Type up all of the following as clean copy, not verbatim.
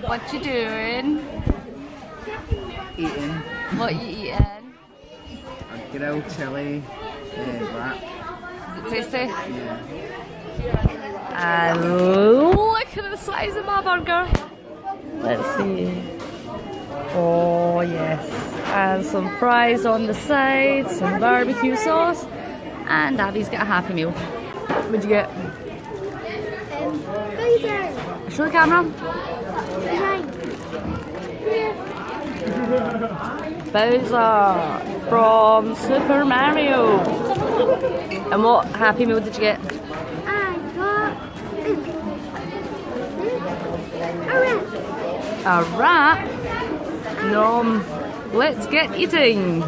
What you doing? Eating What you eating? a grilled chili wrap. Is it tasty? Yeah. And look at the size of my burger. Let's see. Oh yes. And some fries on the side, some barbecue sauce, and Abby's got a Happy Meal. What'd you get? Show the camera. Bowser from Super Mario. And what Happy Meal did you get? I got a wrap. A wrap? Nom. Let's get eating.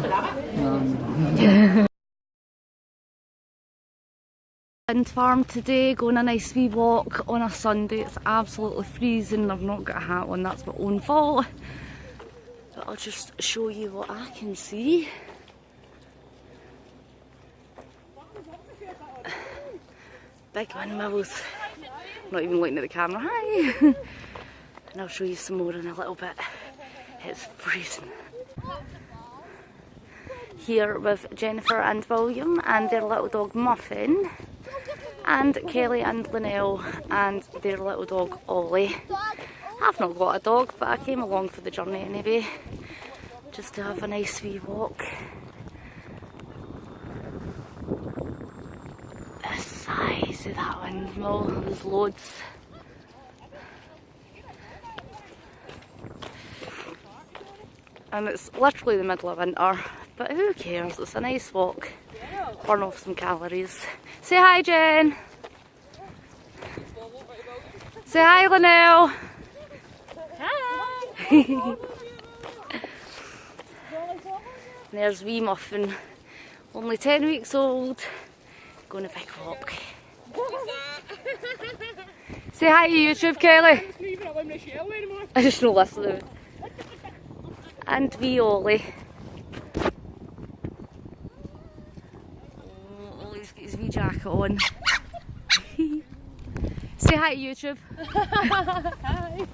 Wind Farm today, going a nice wee walk on a Sunday. It's absolutely freezing. I've not got a hat on, that's my own fault. But I'll just show you what I can see. Big windmills. Not even looking at the camera. Hi! And I'll show you some more in a little bit. It's freezing. Here with Jennifer and William and their little dog Muffin, and Kelly and Linnell and their little dog Ollie. I've not got a dog, but I came along for the journey anyway, just to have a nice wee walk. The size of that windmill, there's loads. And it's literally the middle of winter, but who cares? It's a nice walk. Burn off some calories. Say hi, Jen. Say hi, Linnell. Hi. There's wee Muffin, only 10 weeks old, going a big walk. Say hi to YouTube, Kelly. I just don't listen to them. And wee Ollie. Oh, Ollie's got his wee jacket on. Say hi to YouTube. Hi.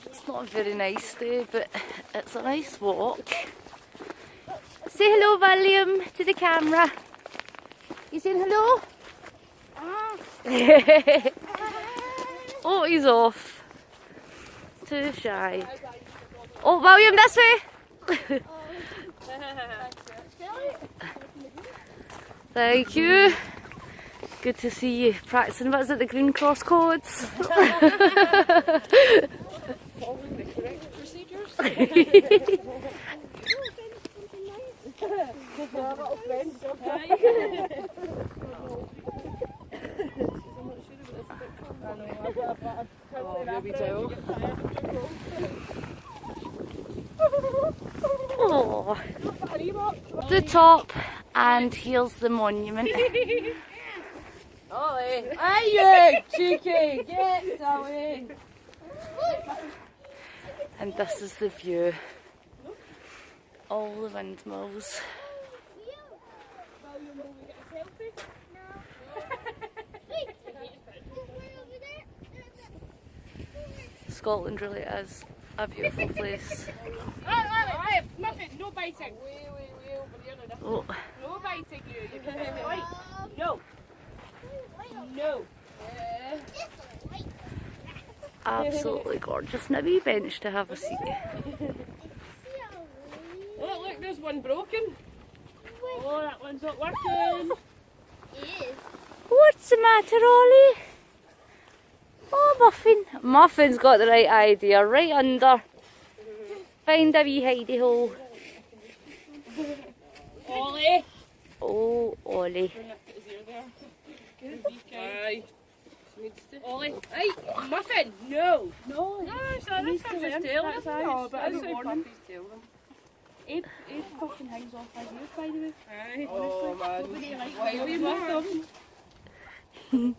It's not a very nice day, but it's a nice walk. Say hello, William, to the camera. You saying hello? Oh, he's off. Too shy. Oh, William, this way. Thank you. Good to see you practicing. What is it, the Green Cross codes? Following the correct procedures. Oh, the top, and here's the monument. Ollie! Hey you, cheeky! Get away! And this is the view. All the windmills. Scotland really is a beautiful place. Alright, Muffin, no biting! Oh. No biting you, you can have it right. No! No! Absolutely gorgeous. And a wee bench to have a seat. Oh, look, there's one broken. Oh, that one's not working. What's the matter, Ollie? Oh, Muffin. Muffin's got the right idea. Right under. Find a wee hidey hole. Ollie! Oh, Ollie. Aye. Needs to. Ollie, right, muffin, no. No, that's his tail. That's No, ours. but That's I don't warning. want his tail them. Abe fucking hangs off my ears, by the way. Aye. Oh man. Nobody likes Why are you with them?